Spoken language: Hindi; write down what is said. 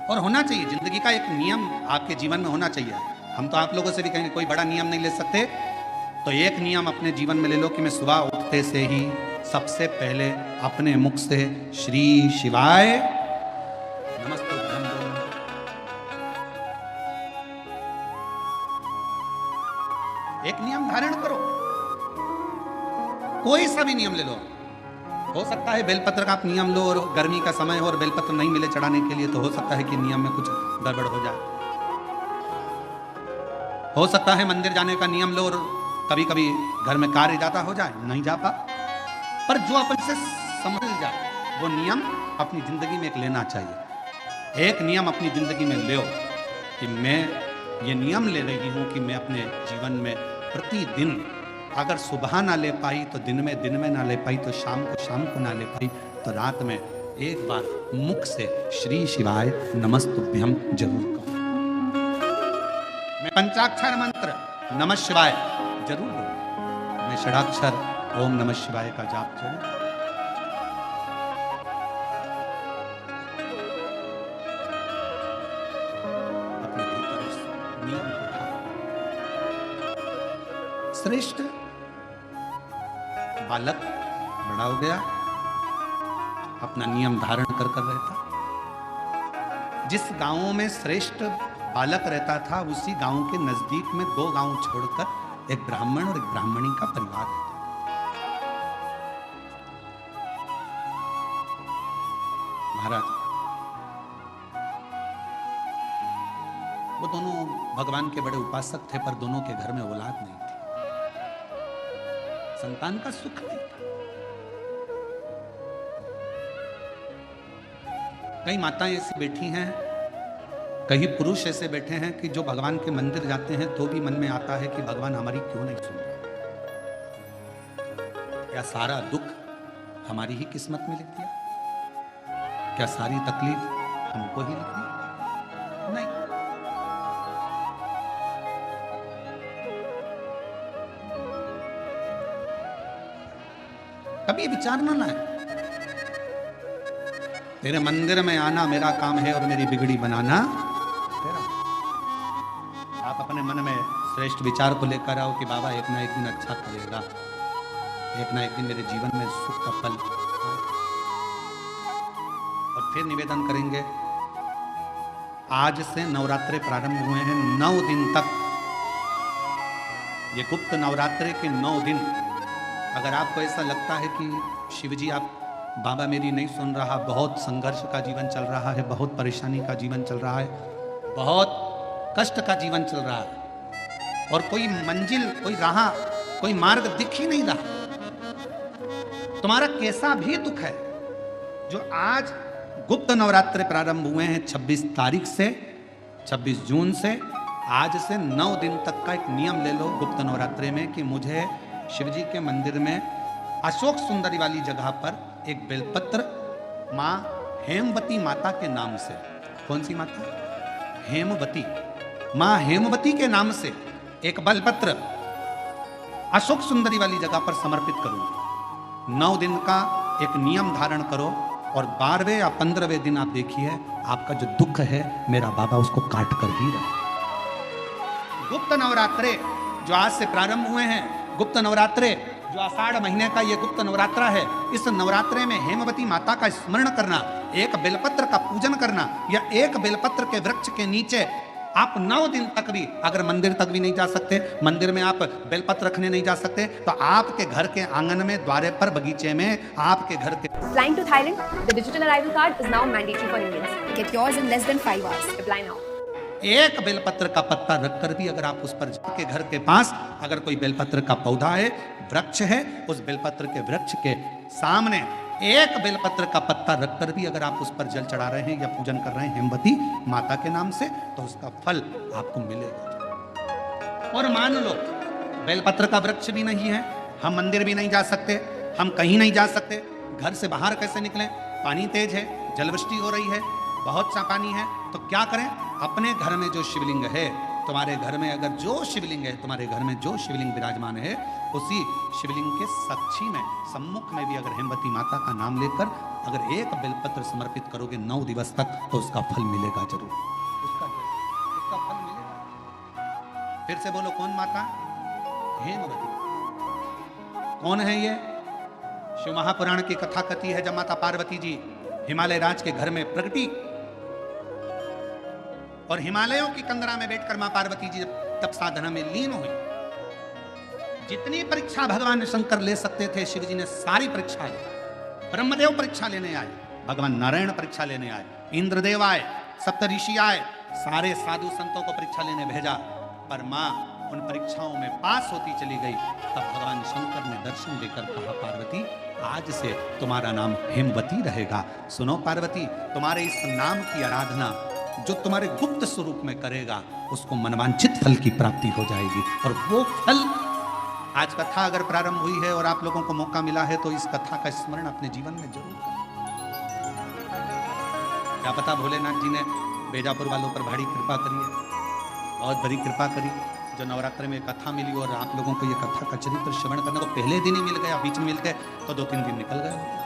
और होना चाहिए, जिंदगी का एक नियम आपके जीवन में होना चाहिए। हम तो आप लोगों से भी कहेंगे कोई बड़ा नियम नहीं ले सकते, तो एक नियम अपने जीवन में ले लो कि मैं सुबह उठते से ही सबसे पहले अपने मुख से श्री शिवाय नमस्तुभ्यं बोलूं। एक नियम धारण करो, कोई सा भी नियम ले लो। हो सकता है बेलपत्र का आप नियम लो और गर्मी का समय हो और बेलपत्र नहीं मिले चढ़ाने के लिए, तो हो सकता है कि नियम में कुछ गड़बड़ हो जाए। हो सकता है मंदिर जाने का नियम लो और कभी कभी घर में कार्य ज्यादा हो जाए, नहीं जा पा, पर जो अपन से समझ जाए वो नियम अपनी जिंदगी में एक लेना चाहिए। एक नियम अपनी जिंदगी में लो कि मैं ये नियम ले रही हूं कि मैं अपने जीवन में प्रतिदिन अगर सुबह ना ले पाई तो दिन में ना ले पाई तो शाम को ना ले पाई तो रात में एक बार मुख से श्री शिवाय नमस्तुभ्यं जरूर कहो। मैं पंचाक्षर मंत्र नमः शिवाय जरूर बोलूं, मैं षडाक्षर ओम नमः शिवाय का जाप जरूर। अपने भीतर उस नियम को ढालो। श्रेष्ठ बालक बड़ा हो गया, अपना नियम धारण कर रहता। जिस गांव में श्रेष्ठ बालक रहता था उसी गांव के नजदीक में 2 गांव छोड़कर एक ब्राह्मण और एक ब्राह्मणी का परिवार रहता। महाराज वो दोनों भगवान के बड़े उपासक थे, पर दोनों के घर में औलाद नहीं थी, संतान का सुख नहीं था। कई माताएं ऐसी बैठी हैं, कई पुरुष ऐसे बैठे हैं कि जो भगवान के मंदिर जाते हैं तो भी मन में आता है कि भगवान हमारी क्यों नहीं सुन रहा। क्या सारा दुख हमारी ही किस्मत में लिख दिया? क्या सारी तकलीफ हमको ही लिख दी? नहीं। कभी विचार ना लाए, तेरे मंदिर में आना मेरा काम है और मेरी बिगड़ी बनाना तेरा। आप अपने मन में श्रेष्ठ विचार को लेकर आओ कि बाबा एक ना एक दिन अच्छा करेगा, एक ना एक दिन मेरे जीवन में सुख का फल। और फिर निवेदन करेंगे, आज से नवरात्रे प्रारंभ हुए हैं, 9 दिन तक, ये गुप्त नवरात्रे के 9 दिन। अगर आपको ऐसा लगता है कि शिवजी आप बाबा मेरी नहीं सुन रहा, बहुत संघर्ष का जीवन चल रहा है, बहुत परेशानी का जीवन चल रहा है, बहुत कष्ट का जीवन चल रहा है और कोई मंजिल, कोई राह, कोई मार्ग दिख ही नहीं रहा, तुम्हारा कैसा भी दुख है, जो आज गुप्त नवरात्रे प्रारंभ हुए हैं 26 तारीख से, 26 जून से, आज से 9 दिन तक का एक नियम ले लो गुप्त नवरात्रे में कि मुझे शिवजी के मंदिर में अशोक सुंदरी वाली जगह पर एक बेलपत्र माँ हेमवती माता के नाम से, कौन सी माता? हेमवती, माँ हेमवती के नाम से एक बेलपत्र अशोक सुंदरी वाली जगह पर समर्पित करूंगा। 9 दिन का एक नियम धारण करो और 12वें या 15वें दिन आप देखिए आपका जो दुख है मेरा बाबा उसको काट कर ही रहा। गुप्त नवरात्रे जो आज से प्रारंभ हुए हैं, गुप्त नवरात्रे जो आषाढ़ महीने का ये गुप्त नवरात्रा है, इस नवरात्रे में हेमवती माता का स्मरण करना, एक बेलपत्र का पूजन करना, या एक बेलपत्र के वृक्ष के नीचे आप 9 दिन तक भी, अगर मंदिर तक भी नहीं जा सकते, मंदिर में आप बेलपत्र रखने नहीं जा सकते, तो आपके घर के आंगन में, द्वारे पर, बगीचे में, आपके घर के। Flying to Thailand, the digital arrival card is now mandatory for Indians. Get yours in less than 5 hours. Apply now. एक बेलपत्र का पत्ता रखकर भी अगर आप उस पर के घर के पास अगर कोई बेलपत्र का पौधा है, वृक्ष है, उस बेलपत्र के वृक्ष के सामने एक बेलपत्र का पत्ता रखकर भी अगर आप उस पर जल चढ़ा रहे हैं या पूजन कर रहे हैं हेमवती माता के नाम से, तो उसका फल आपको मिलेगा। और मान लो बेलपत्र का वृक्ष भी नहीं है, हम मंदिर भी नहीं जा सकते, हम कहीं नहीं जा सकते, घर से बाहर कैसे निकलें? पानी तेज है, जलवृष्टि हो रही है, बहुत सा पानी है, तो क्या करें? अपने घर में जो शिवलिंग है, तुम्हारे घर में अगर जो शिवलिंग है, तुम्हारे घर में जो शिवलिंग विराजमान है, उसी शिवलिंग के साक्षी में, सम्मुख में भी अगर हेमवती माता का नाम लेकर अगर एक बेलपत्र समर्पित करोगे 9 दिवस तक तो उसका फल मिलेगा जरूर, उसका फल मिलेगा। फिर से बोलो, कौन माता? हेमवती। कौन है ये? शिव महापुराण की कथा कथी है जब माता पार्वती जी हिमालय राज के घर में प्रगटी और हिमालयों की कंदरा में बैठकर मां पार्वती जी तप साधना में लीन हुई। जितनी परीक्षा भगवान शंकर ले सकते थे शिव जी ने सारी परीक्षा ली। ब्रह्मदेव परीक्षा लेने आए, भगवान नारायण परीक्षा लेने आए, इंद्रदेव आए, सप्तऋषि आए, सारे साधु संतों को परीक्षा लेने भेजा, पर मां उन परीक्षाओं में पास होती चली गई। तब भगवान शंकर ने दर्शन देकर कहा, पार्वती आज से तुम्हारा नाम हेमवती रहेगा। सुनो पार्वती, तुम्हारे इस नाम की आराधना जो तुम्हारे गुप्त स्वरूप में करेगा उसको मनवांछित फल की प्राप्ति हो जाएगी। और वो फल, आज कथा अगर प्रारंभ हुई है और आप लोगों को मौका मिला है तो इस कथा का स्मरण अपने जीवन में जरूर करें। क्या पता भोलेनाथ जी ने बेजापुर वालों पर बड़ी कृपा करी है, बहुत बड़ी कृपा करी, जो नवरात्र में कथा मिली और आप लोगों को ये कथा का चरित्र श्रवण करने को पहले दिन ही मिल गया, बीच में मिल गए तो 2-3 दिन निकल गए।